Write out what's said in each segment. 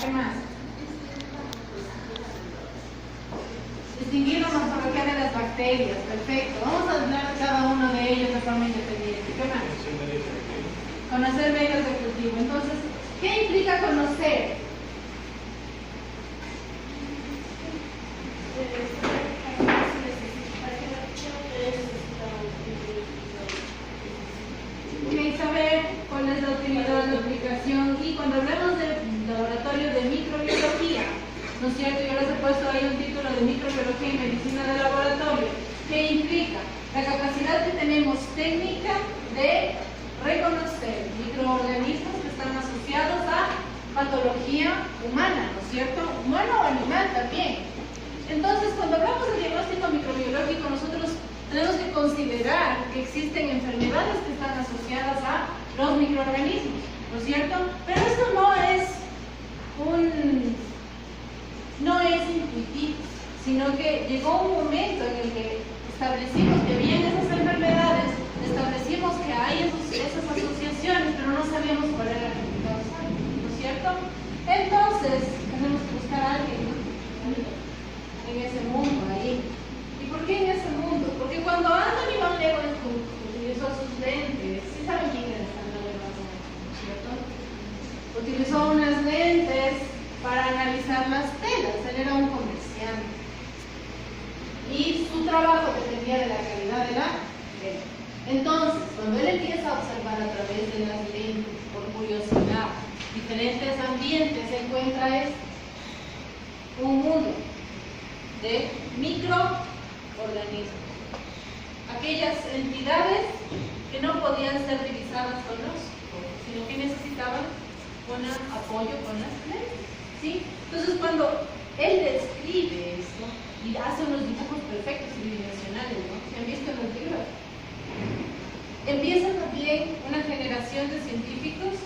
¿Qué más? Distinguir la morfología de las bacterias. Perfecto. Vamos a hablar de cada uno de ellos de forma independiente. ¿Qué más? Conocer medios de cultivo. Entonces, ¿qué implica conocer? Saber cuál es la utilidad, la aplicación, y cuando hablamos del laboratorio de microbiología, ¿no es cierto? Yo les he puesto ahí un título de microbiología y medicina de laboratorio. ¿Qué implica? La capacidad que tenemos técnica de reconocer microorganismos que están asociados a patología humana, ¿no es cierto? Humano o animal también. Entonces, cuando hablamos de diagnóstico microbiológico, nosotros tenemos que considerar que existen enfermedades que están asociadas a los microorganismos, ¿no es cierto? Pero esto no es intuitivo, sino que llegó un momento en el que establecimos que había esas enfermedades, establecimos que hay esas asociaciones, pero no sabíamos cuál era la causa, ¿no es cierto? Entonces, tenemos que buscar a alguien, ¿no? En ese mundo ahí. ¿Y por qué en ese mundo? Porque cuando Anthony Van Leeuwenhoek utilizó sus lentes, ¿sí saben quién era Anthony Van Leeuwenhoek, cierto? Utilizó unas lentes para analizar las telas. Él era un comerciante. Y su trabajo dependía de la calidad de la tela. Entonces, cuando él empieza a observar a través de las lentes, por curiosidad, diferentes ambientes, se encuentra un mundo de microorganismos, aquellas entidades que no podían ser divisadas con los ojos, sino que necesitaban un apoyo con las lentes, ¿sí? Entonces, cuando él describe esto y hace unos dibujos perfectos y bidimensionales, ¿no? ¿Se han visto en los libros? Empieza también una generación de científicos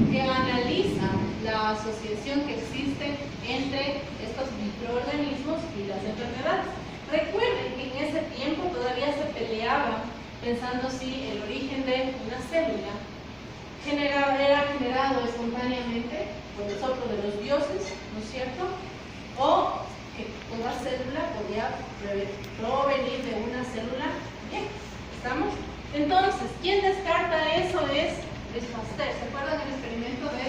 que analizan la asociación que existe entre estos microorganismos y las enfermedades. Recuerden que en ese tiempo todavía se peleaba pensando si el origen de una célula era generado espontáneamente por el soplo de los dioses, ¿no es cierto? O que toda célula podía provenir de una célula vieja. ¿Estamos? Entonces, ¿quién descarta eso? Es Pasteur. ¿Se acuerdan del experimento de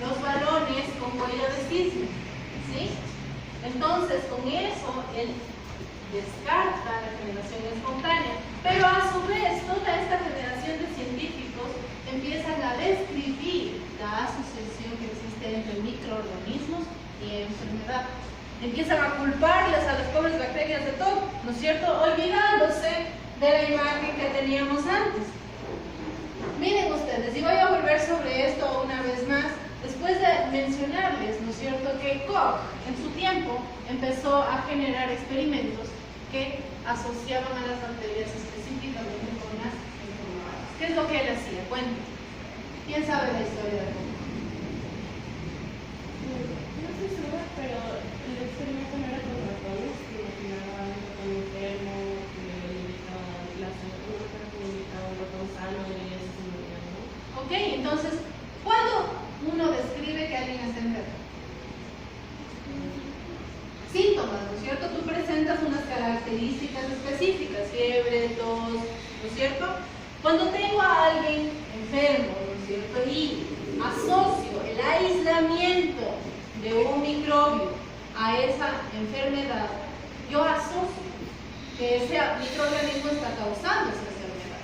los balones con cuello de cisne? ¿Sí? Entonces, con eso, él descarta la generación espontánea. Pero a su vez, toda esta generación de científicos empiezan a describir la asociación que existe entre microorganismos y enfermedad. Empiezan a culparles a las pobres bacterias de todo, ¿no es cierto? Olvidándose de la imagen que teníamos antes. Miren ustedes, y voy a volver sobre esto una vez más, después de mencionarles, ¿no es cierto?, que Koch en su tiempo empezó a generar experimentos que asociaban a las bacterias específicamente con las enfermedades. ¿Qué es lo que él hacía? Cuéntenme. ¿Quién sabe la historia de Koch? No estoy segura, pero el experimento no era con ratones, que imaginaban un ratón enfermo, que le indicaban la sutura, que le indicaba un ratón sano y eso se moría, ¿no? Ok, entonces, ¿cuándo uno describe que alguien está enfermo? Síntomas, ¿no es cierto? Tú presentas unas características específicas, fiebre, tos, ¿no es cierto? Cuando tengo a alguien enfermo, ¿no es cierto?, y asocio el aislamiento de un microbio a esa enfermedad, yo asocio que ese microorganismo está causando esa enfermedad.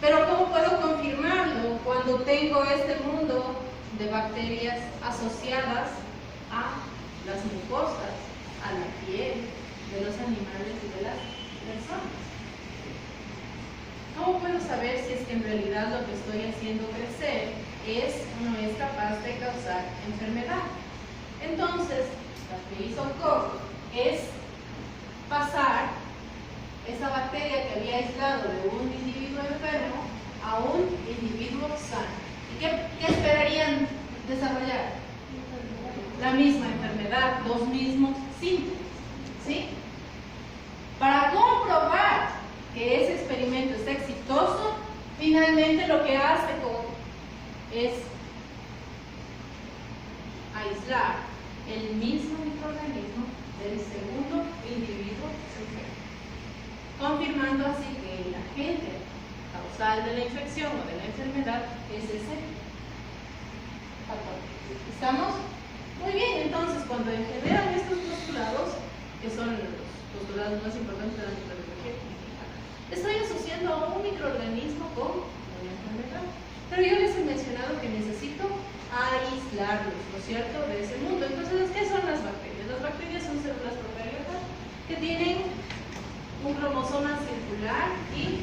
Pero ¿cómo puedo confirmarlo cuando tengo este mundo de bacterias asociadas a las mucosas, a la piel de los animales y de las personas? ¿Cómo puedo saber si es que en realidad lo que estoy haciendo crecer es o no es capaz de causar enfermedad? Entonces, lo que hizo Koch es pasar esa bacteria que había aislado de un individuo enfermo a un individuo sano. ¿Y qué esperarían desarrollar? La misma enfermedad, los mismos síntomas, ¿sí? Para comprobar que ese experimento es exitoso, finalmente lo que hace es aislar el mismo microorganismo del segundo individuo enfermo, confirmando así que el agente causal de la infección o de la enfermedad es ese factor. ¿Estamos? Muy bien, entonces cuando generan estos postulados, que son los postulados más importantes de la microbiología clínica, estoy asociando a un microorganismo con una enfermedad. Pero yo les he mencionado que necesito aislarlos, ¿no es cierto?, de ese mundo. Entonces, ¿qué son las bacterias? Las bacterias son células procariotas que tienen un cromosoma circular y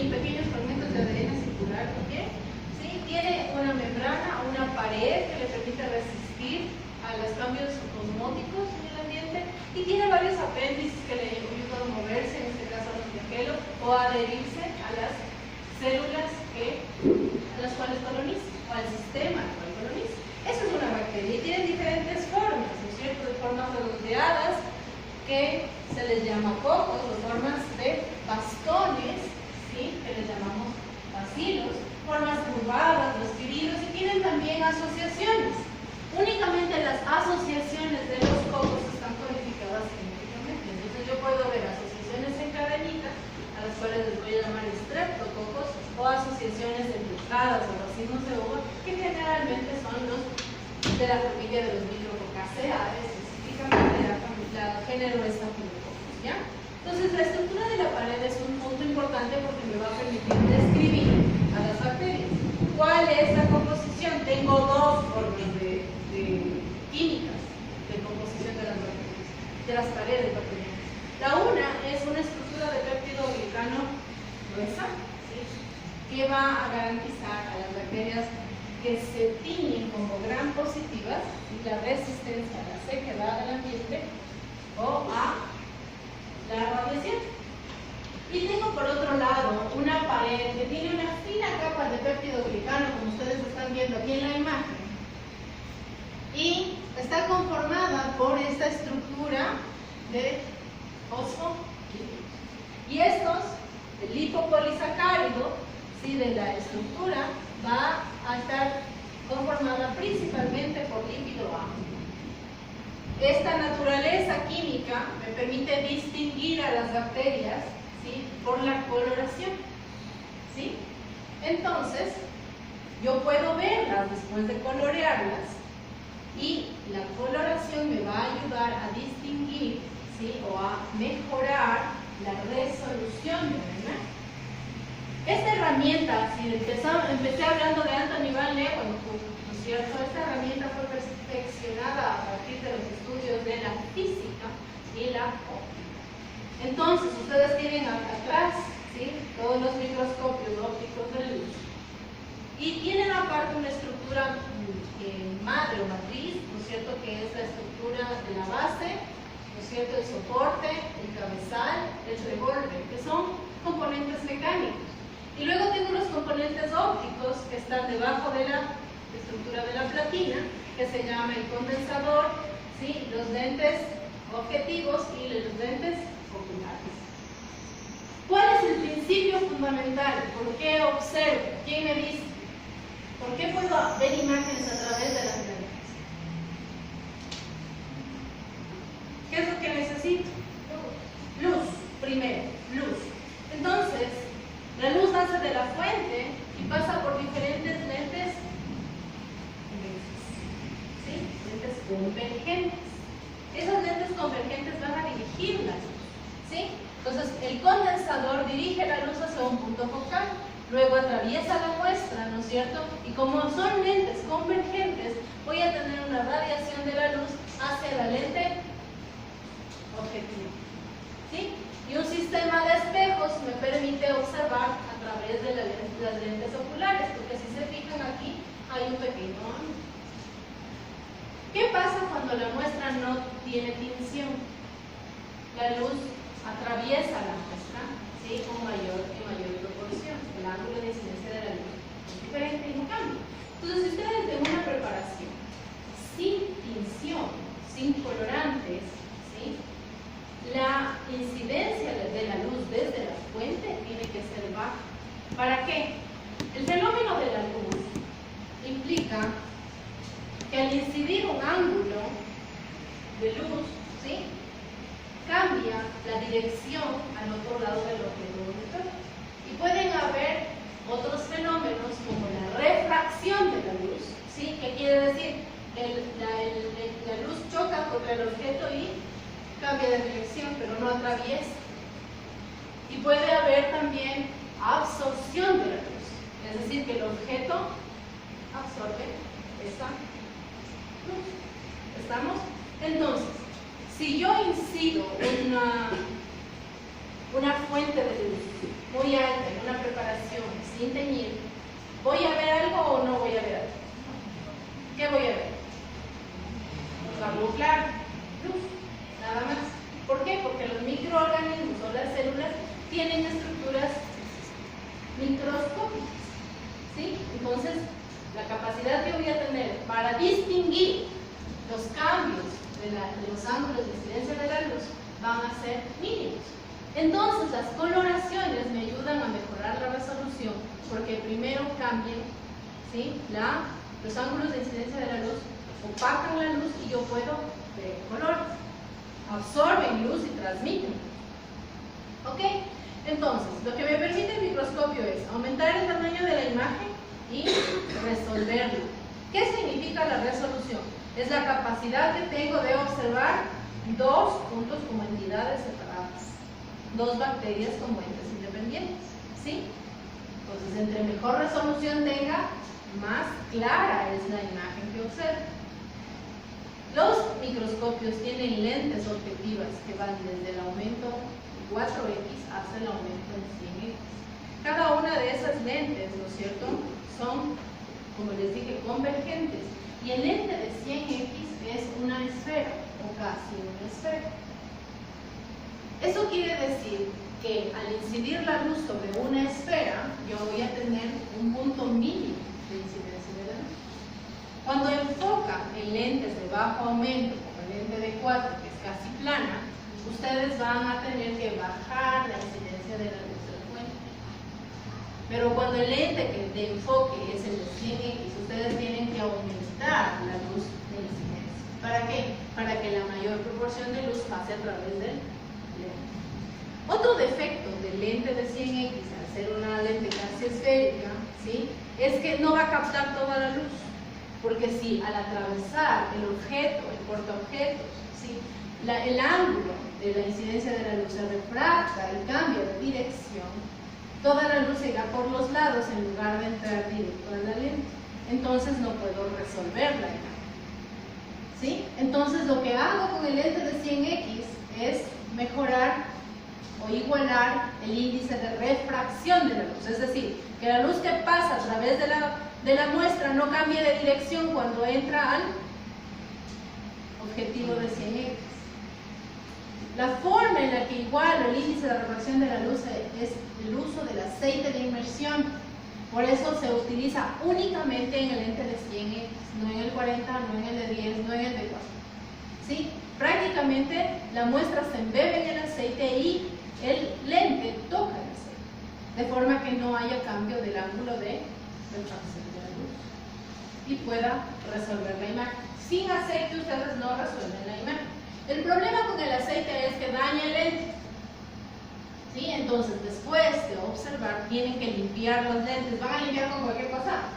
pequeños fragmentos de ADN circular también. ¿Sí? Tiene una membrana, una pared que le permite resistir a los cambios osmóticos en el ambiente y tiene varios apéndices que le ayudan a moverse, en este caso al flagelo, o a adherirse a las células a las cuales coloniza, o al sistema al cual coloniza. Eso es una bacteria y tiene diferentes formas, ¿no es cierto?, de formas redondeadas, que se les llama cocos, o formas de bastones, ¿sí?, que les llamamos bacilos, formas curvadas, los virilos, y tienen también asociaciones. Únicamente las asociaciones de los cocos están codificadas genéticamente. Entonces yo puedo ver asociaciones en cadenita, a las cuales les voy a llamar estreptococos, o asociaciones enlucadas o racimos de uva, que generalmente son los de la familia de los Micrococaceae, específicamente la género Staphylococcus, ¿ya? Entonces la estructura de la pared es un punto importante porque me va a permitir describir a las bacterias. ¿Cuál es la composición? Tengo dos formas de químicas de composición de las bacterias, de las paredes bacterianas. La una es una estructura de péptido glicano gruesa, ¿sí?, que va a garantizar a las bacterias que se tiñen como gram positivas y la resistencia a la sequedad del ambiente o a la radiación. Y tengo por otro lado una pared que tiene una fina capa de péptido glicano, como ustedes están viendo aquí en la imagen, y está conformada por esta estructura de fosfolípidos. Y estos, el lipopolisacárido, ¿sí?, de la estructura, va a estar conformada principalmente por lípido A. Esta naturaleza química me permite distinguir a las bacterias, ¿sí?, por la coloración, ¿sí? Entonces, yo puedo verlas después de colorearlas y la coloración me va a ayudar a distinguir, ¿sí?, o a mejorar la resolución de la imagen. Esta herramienta, si empecé hablando de Anthony Van Leeuwenhoek, ¿no es cierto? Esta herramienta fue perfeccionada a partir de los estudios de la física y la óptica. Entonces, ustedes tienen atrás, ¿sí?, todos los microscopios ópticos de luz y tienen aparte una estructura madre o matriz, ¿no es cierto?, que es la estructura de la base, ¿no es cierto?, el soporte, el cabezal, el revólver, que son componentes mecánicos. Y luego tengo los componentes ópticos que están debajo de la estructura de la platina, que se llama el condensador, ¿sí?, los lentes objetivos y los lentes oculares. ¿Cuál es el principio fundamental? ¿Por qué observo? ¿Quién me dice? ¿Por qué puedo ver imágenes a través de las lentes? ¿Qué es lo que necesito? Luz, primero, luz. Entonces, la luz nace de la fuente y pasa por diferentes lentes, ¿sí?, lentes convergentes. Esas lentes convergentes van a dirigir la luz, ¿sí? Entonces, el condensador dirige la luz hacia un punto focal, luego atraviesa la muestra, ¿no es cierto? Y como son lentes convergentes, voy a tener una radiación de la luz hacia la lente objetivo, ¿sí? Y un sistema de espejos me permite observar a través de las lentes oculares, porque si se fijan aquí, hay un pequeño ángulo. ¿Qué pasa cuando la muestra no tiene tinción? La luz atraviesa la muestra, ¿sí?, con mayor y mayor proporción. El ángulo de incidencia de la luz es diferente y no cambia. Entonces, si ustedes ven una preparación sin tinción, sin colorantes, ¿sí?, la incidencia de la luz desde la fuente tiene que ser baja. ¿Para qué? El fenómeno de la luz implica que al incidir un ángulo de luz, ¿sí?, cambia la dirección al otro lado del objeto monitor. Y pueden haber otros fenómenos como la refracción de la luz, ¿sí? ¿Qué quiere decir? La luz choca contra el objeto y cambia de dirección, pero no atraviesa. Y puede haber también absorción de la luz, es decir, que el objeto absorbe esa luz. ¿Estamos? Entonces, si yo incido una fuente de luz muy alta en una preparación sin teñir, ¿voy a ver algo o no voy a ver algo? ¿Qué voy a ver? Algo claro, luz, nada más. ¿Por qué? Porque los microorganismos o las células tienen estructuras microscópicas, ¿sí? Entonces, la capacidad que voy a tener para distinguir los cambios de los ángulos de incidencia de la luz van a ser mínimos. Entonces, las coloraciones me ayudan a mejorar la resolución porque primero cambian, ¿sí?, los ángulos de incidencia de la luz, opacan la luz y yo puedo ver colores, absorben luz y transmiten. ¿Ok? Entonces, lo que me permite el microscopio es aumentar el tamaño de la imagen y resolverla. ¿Qué significa la resolución? Es la capacidad que tengo de observar dos puntos como entidades separadas, dos bacterias como entes independientes, ¿sí? Entonces, entre mejor resolución tenga, más clara es la imagen que observo. Los microscopios tienen lentes objetivas que van desde el aumento 4x hasta el aumento en 100x. Cada una de esas lentes, ¿no es cierto?, son, como les dije, convergentes. Y el lente de 100x es una esfera, o casi una esfera. Eso quiere decir que al incidir la luz sobre una esfera, yo voy a tener un punto mínimo de incidencia de la luz. Cuando enfocan en lentes de bajo aumento, como el lente de 4, que es casi plana, ustedes van a tener que bajar la incidencia de la luz del fuente. Pero cuando el lente de enfoque es el de 100x, ustedes tienen que aumentar la luz de incidencia. ¿Para qué? Para que la mayor proporción de luz pase a través del lente. Otro defecto del lente de 100x, al ser una lente casi esférica, ¿sí?, es que no va a captar toda la luz. Porque si al atravesar el objeto, el portaobjetos, ¿sí?, el ángulo de la incidencia de la luz se refracta y cambia de dirección, toda la luz llega por los lados en lugar de entrar directo a la lente. Entonces no puedo resolver la imagen, ¿sí? Entonces lo que hago con el lente de 100x es mejorar o igualar el índice de refracción de la luz. Es decir, que la luz que pasa a través de la muestra no cambie de dirección cuando entra al objetivo de 100x. La forma en la que igualo el índice de refracción de la luz es el uso del aceite de inmersión. Por eso se utiliza únicamente en el lente de 100x, no en el 40, no en el de 10, no en el de 4. ¿Sí? Prácticamente la muestra se embebe en el aceite y el lente toca el aceite, de forma que no haya cambio del ángulo de refracción de la luz y pueda resolver la imagen. Sin aceite ustedes no resuelven la imagen. El problema con el aceite es que daña el lente, ¿sí? Entonces, después de observar, tienen que limpiar los lentes. ¿Van a limpiar con cualquier cosa?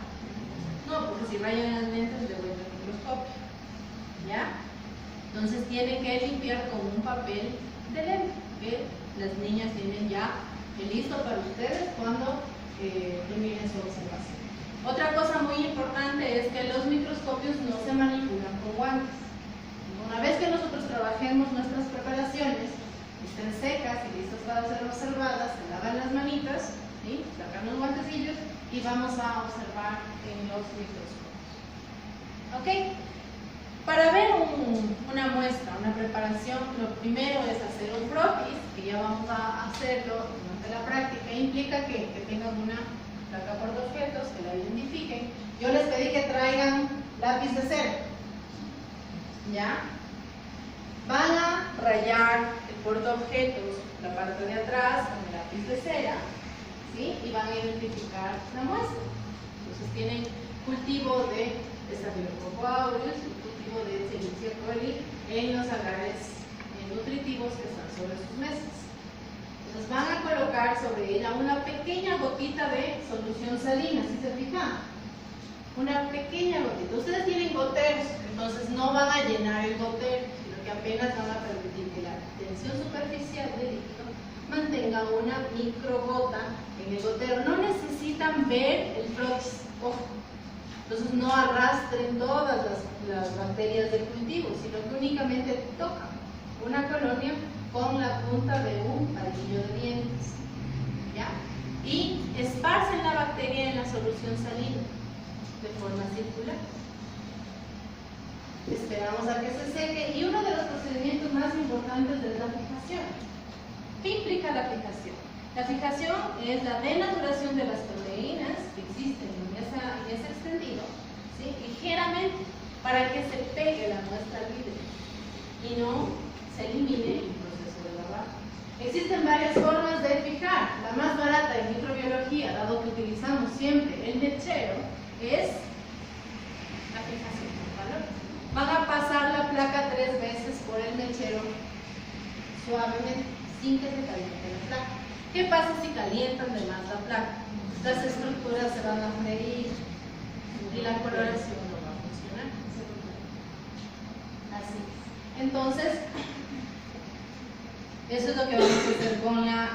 No, porque si rayan las lentes, devuelven el microscopio, ¿ya? Entonces, tienen que limpiar con un papel de lente, que las niñas tienen ya listo para ustedes cuando terminen su observación. Otra cosa muy importante es que los microscopios no se manipulan con guantes. Una vez que nosotros trabajemos nuestras preparaciones, estén secas y listas para ser observadas, se lavan las manitas, ¿sí?, sacan los guantecillos y vamos a observar en los microscopios. ¿Ok? Para ver una muestra, una preparación, lo primero es hacer un croquis, que ya vamos a hacerlo durante la práctica. Implica que tengan una placa portaobjetos, que la identifiquen. Yo les pedí que traigan lápiz de cera, ¿ya? Van a rayar el portaobjetos, la parte de atrás, con el lápiz de cera, ¿sí?, y van a identificar la muestra. Entonces tienen cultivo de Staphylococcus aureus, cultivo de Escherichia coli en los agarres nutritivos que están sobre sus mesas. Entonces van a colocar sobre ella una pequeña gotita de solución salina, ¿sí se fijan? Una pequeña gotita. Ustedes tienen goteros, entonces no van a llenar el gotero, sino que apenas van a permitir que la tensión superficial del líquido mantenga una microgota en el gotero. No necesitan ver el frotis, ojo. Entonces no arrastren todas las bacterias del cultivo, sino que únicamente tocan una colonia con la punta de un palillo de dientes, ¿ya? Y esparcen la bacteria en la solución salina de forma circular. Esperamos a que se seque y uno de los procedimientos más importantes es la fijación. ¿Qué implica la fijación? La fijación es la denaturación de las proteínas que existen en ese extendido, ¿sí? Ligeramente, para que se pegue la muestra libre y no se elimine el proceso de lavado. Existen varias formas de fijar. La más barata en microbiología, dado que utilizamos siempre el mechero, es la fijación por calor. Van a pasar la placa 3 veces por el mechero suavemente, sin que se caliente la placa. ¿Qué pasa si calientan de más la placa? Las estructuras se van a freír y la coloración no va a funcionar. Así. Entonces, eso es lo que vamos a hacer con la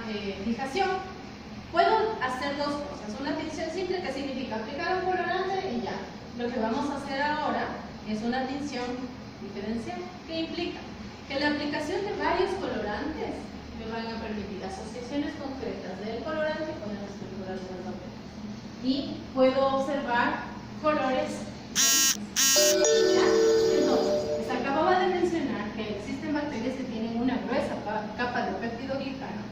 fijación. Puedo hacer dos cosas. Una tinción simple, que significa aplicar un colorante y ya. Lo que vamos a hacer ahora es una tinción diferencial. ¿Qué implica? Que la aplicación de varios colorantes me van a permitir asociaciones concretas del colorante con las estructuras de las bacterias. Y puedo observar colores. ¿Ya? Entonces, les acababa de mencionar que existen bacterias que tienen una gruesa capa de peptidoglicano,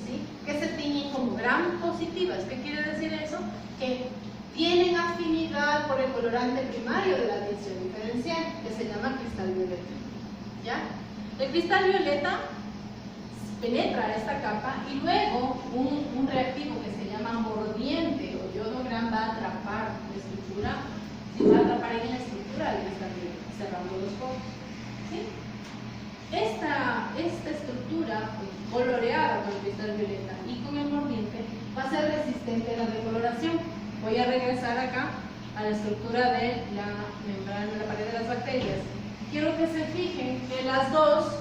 ¿sí? Que se tiñen como gram positivas. ¿Qué quiere decir eso? Que tienen afinidad por el colorante primario de la tinción diferencial, que se llama cristal violeta. ¿Ya? El cristal violeta penetra esta capa y luego un reactivo que se llama mordiente o yodogram va a atrapar la estructura, va a atrapar en la estructura del cristal violeta, cerrando los focos. ¿Sí? Esta estructura coloreada con el cristal violeta y con el mordiente va a ser resistente a la decoloración. Voy a regresar acá a la estructura de la membrana de la pared de las bacterias. Quiero que se fijen que las dos,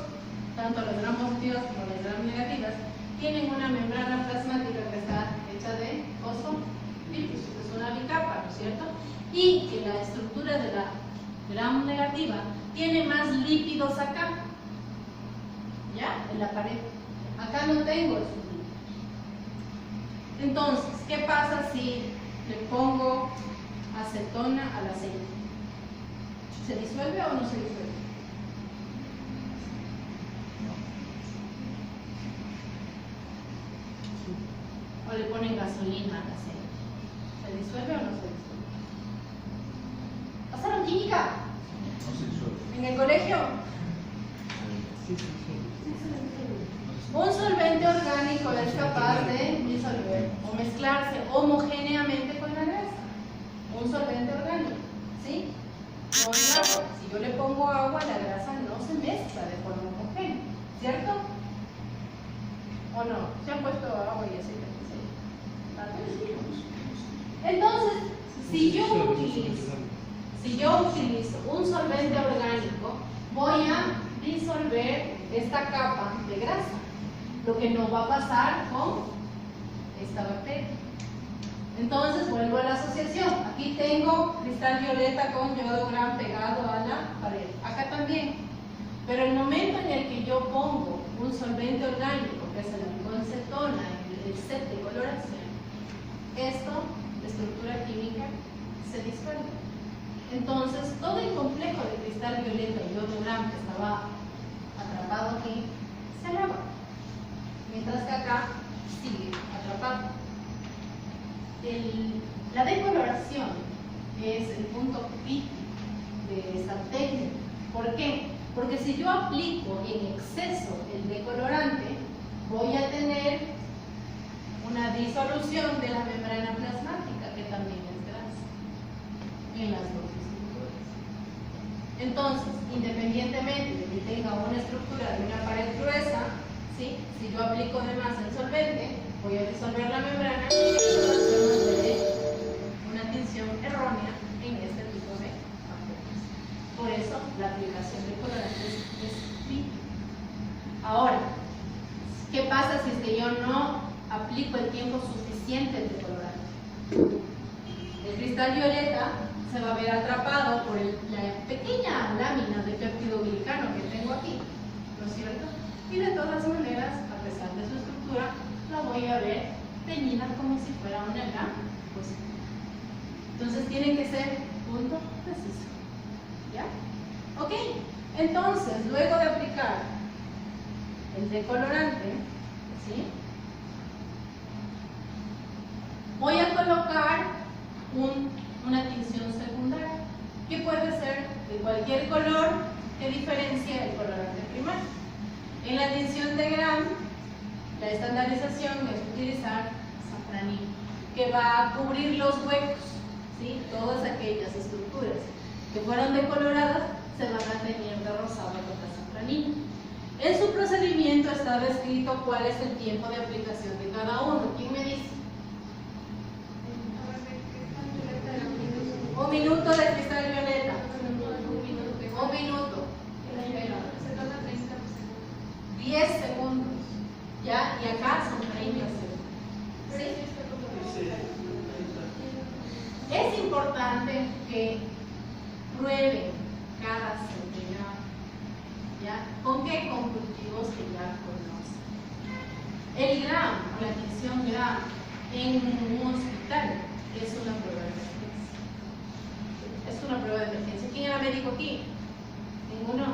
tanto las gram positivas como las gram negativas, tienen una membrana plasmática que está hecha de fosfolípidos, es una bicapa, ¿no es cierto? Y que la estructura de la gram negativa tiene más lípidos acá, ¿ya? En la pared. Acá no tengo esos lípidos. Entonces, ¿qué pasa si le pongo acetona al aceite? ¿Se disuelve o no se disuelve? O le ponen gasolina al aceite. ¿Se disuelve o no se disuelve? ¿Pasaron química? No se disuelve. ¿En el colegio? Sí, sí, sí. Un solvente orgánico es capaz de disolver o mezclarse homogéneamente con la grasa. Un solvente orgánico, ¿sí? Con el agua. Si yo le pongo agua, la grasa no se mezcla de forma homogénea, ¿cierto? ¿O no? ¿Se han puesto agua y aceite? Entonces, si yo utilizo un solvente orgánico, voy a disolver esta capa de grasa, lo que no va a pasar con esta bacteria. Entonces vuelvo a la asociación. Aquí tengo cristal violeta con yodogram pegado a la pared. Acá también. Pero el momento en el que yo pongo un solvente orgánico, que es el alcoholcetona, el set de coloración, esto, la estructura química, se disuelve. Entonces, todo el complejo de cristal violeta y yodogram que estaba atrapado aquí, se lava. Mientras que acá sigue atrapado. La decoloración es el punto crítico de esta técnica. ¿Por qué? Porque si yo aplico en exceso el decolorante, voy a tener una disolución de la membrana plasmática, que también es grasa, en las dos estructuras. Entonces, independientemente de que tenga una estructura de una pared gruesa, ¿sí? Si yo aplico de más el solvente, voy a disolver la membrana y de una tinción errónea en este tipo de bacterias. Por eso, la aplicación de colorantes es crítica. Ahora, ¿qué pasa si es que yo no aplico el tiempo suficiente de colorante? El cristal violeta se va a ver atrapado por la pequeña lámina de peptidoglicano que tengo aquí, ¿no es cierto? Y de todas maneras, a pesar de su estructura, la voy a ver teñida como si fuera una gran cosita. Entonces tiene que ser punto preciso. ¿Ya? Ok, entonces, luego de aplicar el decolorante, ¿sí? Voy a colocar una tinción secundaria, que puede ser de cualquier color que diferencie el colorante primario. En la tinción de Gram, la estandarización es utilizar safranino, que va a cubrir los huecos, ¿sí? Todas aquellas estructuras que fueron decoloradas se van a teñir de rosado con safranino. En su procedimiento está descrito cuál es el tiempo de aplicación de cada uno. ¿Quién me dice? 1 minuto de cristal violeta. 1 minuto. 10 segundos. ¿Ya? Y acá son 30 segundos. ¿Sí? Es importante que prueben cada centenar. ¿Ya? ¿Con qué? Con cultivos que ya conocen. El Gram, la tinción Gram, en un hospital es una prueba de emergencia. Es una prueba de emergencia. ¿Quién era médico aquí? ¿Ninguno?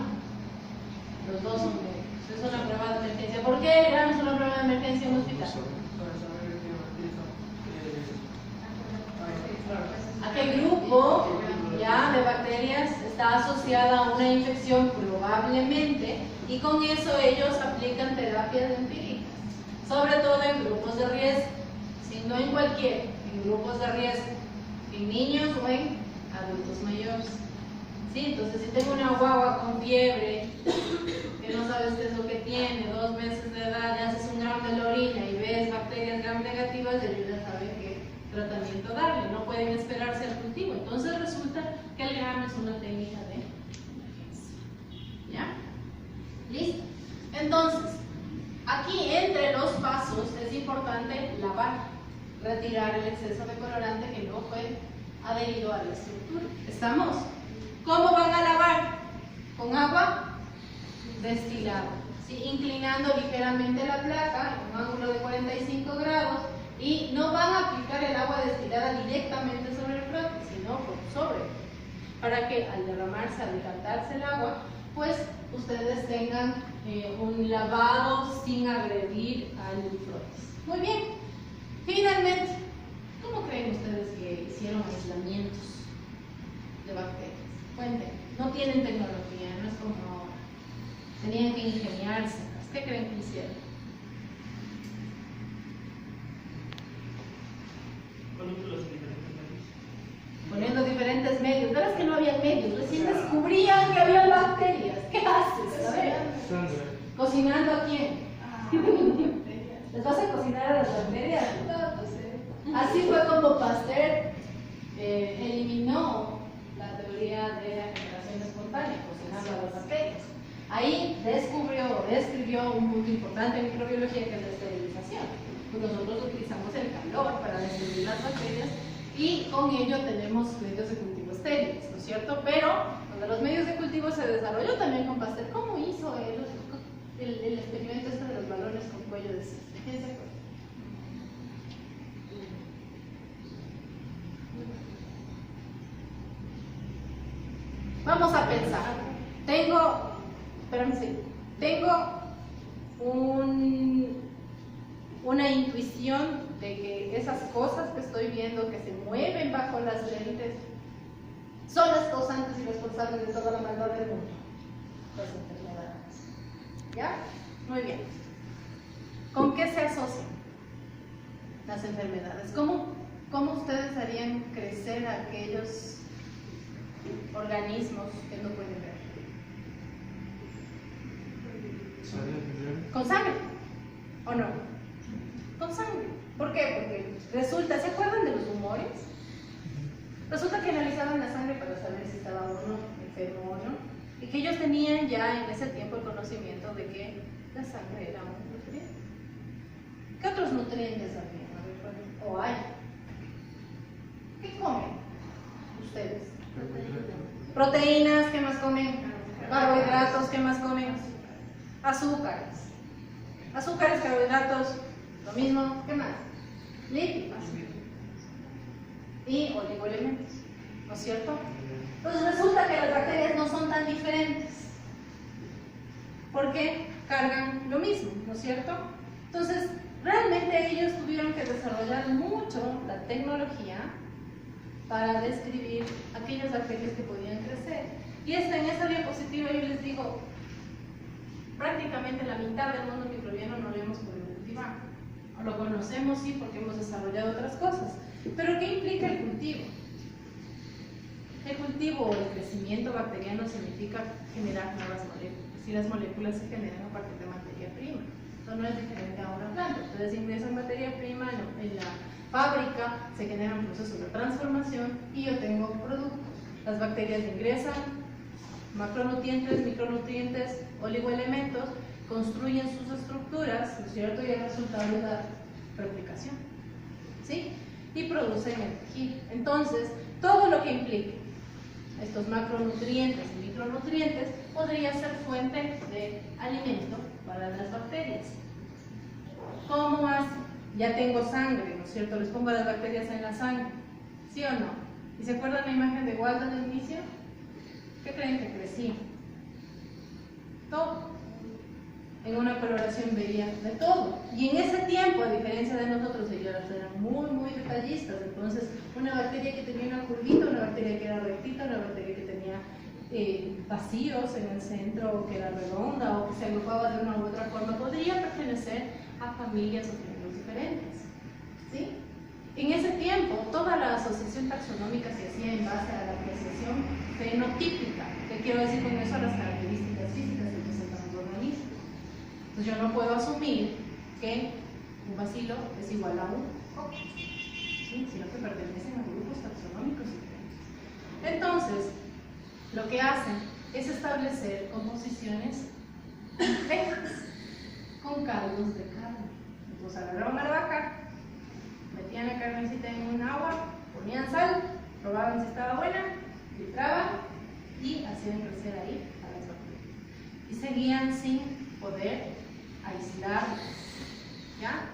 Los dos son médicos. Es una prueba de emergencia. ¿Por qué el Gram es una prueba de emergencia en un hospital? ¿A qué grupo ya de bacterias está asociada a una infección? Probablemente, y con eso ellos aplican terapias empíricas, sobre todo en grupos de riesgo, si no en cualquiera, en grupos de riesgo, en niños o en adultos mayores. ¿Sí? Entonces, si tengo una guagua con fiebre, que no sabes qué es lo que tiene, 2 meses de edad, ya haces un Gram de la orina y ves bacterias Gram negativas, ellos ya saben qué tratamiento darle, no pueden esperarse al cultivo. Entonces resulta que el Gram es una técnica de emergencia. ¿Ya? ¿Listo? Entonces, aquí entre los pasos es importante lavar, retirar el exceso de colorante que no fue adherido a la estructura. ¿Estamos? ¿Cómo van a lavar? Con agua destilada, ¿sí? Inclinando ligeramente la placa en un ángulo de 45 grados y no van a aplicar el agua destilada directamente sobre el brote, sino por sobre, para que al derramarse, al decantarse el agua, pues ustedes tengan un lavado sin agredir al brote. Muy bien. Finalmente, ¿cómo creen ustedes que hicieron aislamientos de bacterias? Cuenten, no tienen tecnología, no es como tenían que ingeniarse. ¿Qué creen que hicieron? Poniendo diferentes medios. ¿Verdad que no había medios? Recién descubrían que había bacterias. ¿Qué haces? A ver. ¿Cocinando a quién? ¿Les vas a cocinar a las bacterias? Así fue como Pasteur eliminó la teoría de la generación espontánea, cocinando a las bacterias. Ahí describió un punto importante en microbiología, que es la esterilización. Pues nosotros utilizamos el calor para destruir las bacterias y con ello tenemos medios de cultivo estériles, ¿no es cierto? Pero cuando los medios de cultivo se desarrolló también con Pasteur, ¿cómo hizo él el experimento este de los balones con cuello de cisne? ¿Quién se acuerda? Vamos a pensar. Tengo una intuición de que esas cosas que estoy viendo que se mueven bajo las lentes son las causantes y responsables de toda la maldad del mundo. Las enfermedades. ¿Ya? Muy bien. ¿Con qué se asocian las enfermedades? ¿Cómo ustedes harían crecer a aquellos organismos que no pueden ver? ¿Sangre? ¿Con sangre? ¿O no? Con sangre. ¿Por qué? Porque resulta, ¿se acuerdan de los humores? Resulta que analizaban la sangre para saber si estaba uno enfermo o no. Y que ellos tenían ya en ese tiempo el conocimiento de que la sangre era un nutriente. ¿Qué otros nutrientes había? A ver, ¿o hay? ¿Qué comen ustedes? Proteínas, ¿qué más comen? Carbohidratos, ¿qué más comen? Azúcares. Azúcares, carbohidratos, lo mismo, ¿qué más? Lípidos. Y oligoelementos, ¿no es cierto? Entonces resulta que las bacterias no son tan diferentes, porque cargan lo mismo, ¿no es cierto? Entonces, realmente ellos tuvieron que desarrollar mucho la tecnología para describir aquellas bacterias que podían crecer. Y en esta diapositiva yo les digo, prácticamente la mitad del mundo microbiano no lo hemos podido cultivar. Lo conocemos, sí, porque hemos desarrollado otras cosas. Pero ¿qué implica el cultivo? El cultivo o el crecimiento bacteriano significa generar nuevas moléculas. Y las moléculas se generan a partir de materia prima. Esto no es diferente a una planta. Ustedes ingresan materia prima en la fábrica, se generan procesos de transformación y yo tengo productos. Las bacterias ingresan macronutrientes, micronutrientes, oligoelementos, construyen sus estructuras, ¿no es cierto? Y el resultado es la replicación, ¿sí? Y producen el tejido. Entonces, todo lo que implique estos macronutrientes y micronutrientes podría ser fuente de alimento para las bacterias. ¿Cómo hace? Ya tengo sangre, ¿no es cierto? Les pongo las bacterias en la sangre, ¿sí o no? ¿Y se acuerdan la imagen de Walton del inicio? ¿Qué creen que crecía? Todo. En una coloración veía de todo. Y en ese tiempo, a diferencia de nosotros, ellos eran muy detallistas. Entonces, una bacteria que tenía una curvita, una bacteria que era rectita, una bacteria que tenía vacíos en el centro, o que era redonda, o que se agrupaba de una u otra forma, podría pertenecer a familias o géneros diferentes. ¿Sí? En ese tiempo, toda la asociación taxonómica se hacía en base a la apreciación fenotípica. ¿Qué quiero decir con eso? Las características físicas que presentan los organismos. Entonces yo no puedo asumir que un bacilo es igual a un coco, ¿sí? Sino que pertenecen a grupos taxonómicos diferentes. Entonces, lo que hacen es establecer composiciones complejas con caldos de carne. Entonces agarraban a la vaca, metían la carnecita en un agua, ponían sal, probaban si estaba buena, filtraban y hacían crecer ahí a las bacterias. Y seguían sin poder aislarlas. ¿Ya?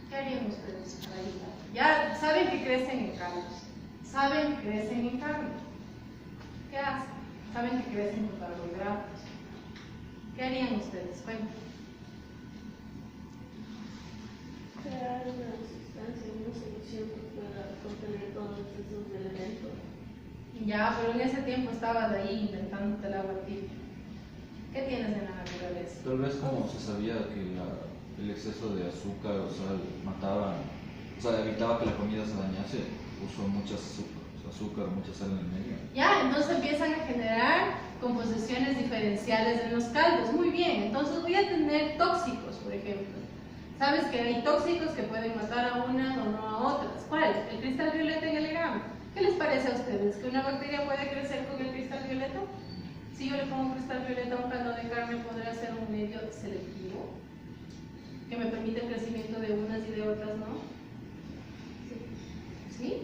¿Qué harían ustedes para aislar? Ya saben que crecen en caldos, saben que crecen en carne. ¿Qué hacen? Saben que crecen con carbohidratos. ¿Qué harían ustedes? Cuenten. Crear una sustancia, una solución que pueda contener todos esos elementos. Ya, pero en ese tiempo estabas ahí inventándote el agua tibia. ¿Qué tienes en la naturaleza? Tal vez como se sabía que el exceso de azúcar o sal mataba, o sea, evitaba que la comida se dañase, usó mucha azúcar, mucha sal en el medio. Ya, entonces empiezan a generar composiciones diferenciales en los caldos. Muy bien, entonces voy a tener tóxicos, por ejemplo. ¿Sabes que hay tóxicos que pueden matar a unas o no a otras? ¿Cuál? El cristal violeta en el legame. ¿Qué les parece a ustedes? ¿Que una bacteria puede crecer con el cristal violeta? Si yo le pongo cristal violeta a un caldo de carne, ¿podrá ser un medio selectivo? Que me permite el crecimiento de unas y de otras, ¿no? ¿Sí?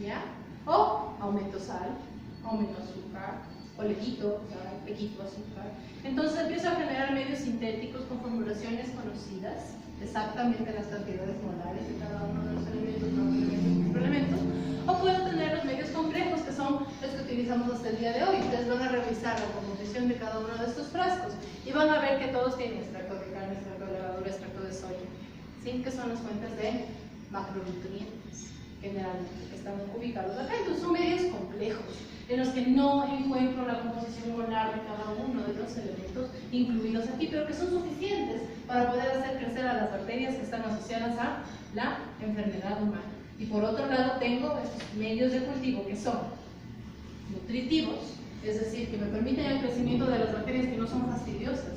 ¿Ya? O aumento sal, aumento azúcar, o le quito azúcar. Entonces empiezo a generar medios sintéticos con formulaciones conocidas, exactamente las cantidades molares de cada uno de los elementos, microelementos, o puedo tener los medios complejos que son los que utilizamos hasta el día de hoy. Ustedes van a revisar la composición de cada uno de estos frascos y van a ver que todos tienen extracto de carne, extracto de levadura, extracto de soya, ¿sí? Que son las fuentes de macronutrientes generalmente que están ubicados acá. Entonces son medios complejos en los que no encuentro la composición molar de cada uno de los elementos incluidos aquí, pero que son suficientes para poder hacer crecer a las bacterias que están asociadas a la enfermedad humana. Y por otro lado tengo estos medios de cultivo que son nutritivos, es decir, que me permiten el crecimiento de las bacterias que no son fastidiosas.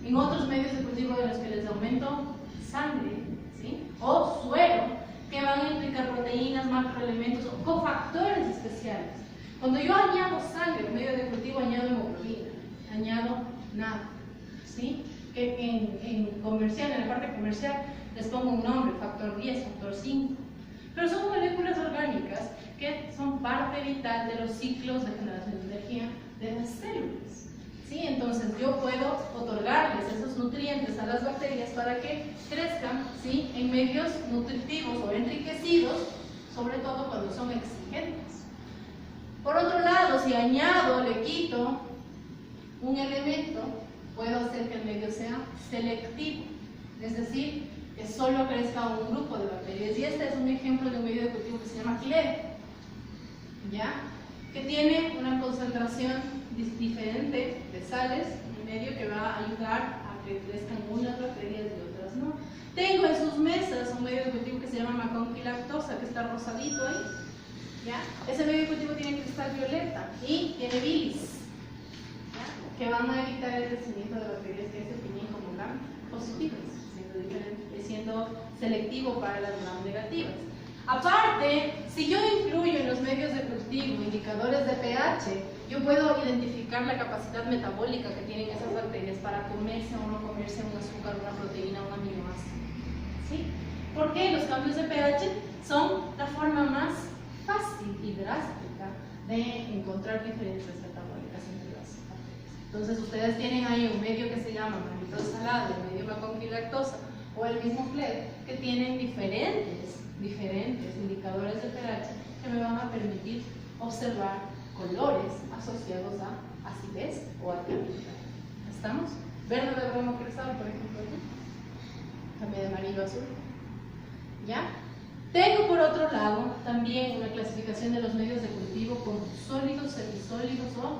En otros medios de cultivo en los que les aumento sangre, ¿sí? O suero, que van a implicar proteínas, macroelementos o cofactores especiales. Cuando yo añado sangre en medio de cultivo, añado hemoglobina, añado nada, ¿sí? Que en comercial, en la parte comercial, les pongo un nombre, factor 10, factor 5. Pero son moléculas orgánicas que son parte vital de los ciclos de generación de energía de las células, ¿sí? Entonces yo puedo otorgarles esos nutrientes a las bacterias para que crezcan, ¿sí? En medios nutritivos o enriquecidos, sobre todo cuando son exigentes. Por otro lado, si añado, le quito un elemento, puedo hacer que el medio sea selectivo, es decir, que solo crezca un grupo de bacterias. Y este es un ejemplo de un medio de cultivo que se llama Clay, ¿ya? Que tiene una concentración diferente de sales, un medio que va a ayudar a que crezcan unas bacterias y otras no. Tengo en sus mesas un medio de cultivo que se llama maconquilactosa, que está rosadito ahí, ¿ya? Ese medio de cultivo tiene cristal violeta y tiene bilis, ¿ya? Que van a evitar el crecimiento de bacterias que se definen como gram positivas, siendo selectivo para las gram negativas. Aparte, si yo incluyo en los medios de cultivo indicadores de pH, yo puedo identificar la capacidad metabólica que tienen esas bacterias para comerse o no comerse un azúcar, una proteína, un aminoácido, ¿sí? Porque los cambios de pH son la forma más fácil y drástica de encontrar diferencias metabólicas entre las bacterias. Entonces ustedes tienen ahí un medio que se llama maltose salado, el medio maconquilactosa o el mismo Clay, que tienen diferentes indicadores de pH que me van a permitir observar colores asociados a acidez o alcalinidad. ¿Estamos? Verde de bromo cristal, por ejemplo, ¿no? También de amarillo azul. ¿Ya? Tengo por otro lado también una clasificación de los medios de cultivo como sólidos, semisólidos o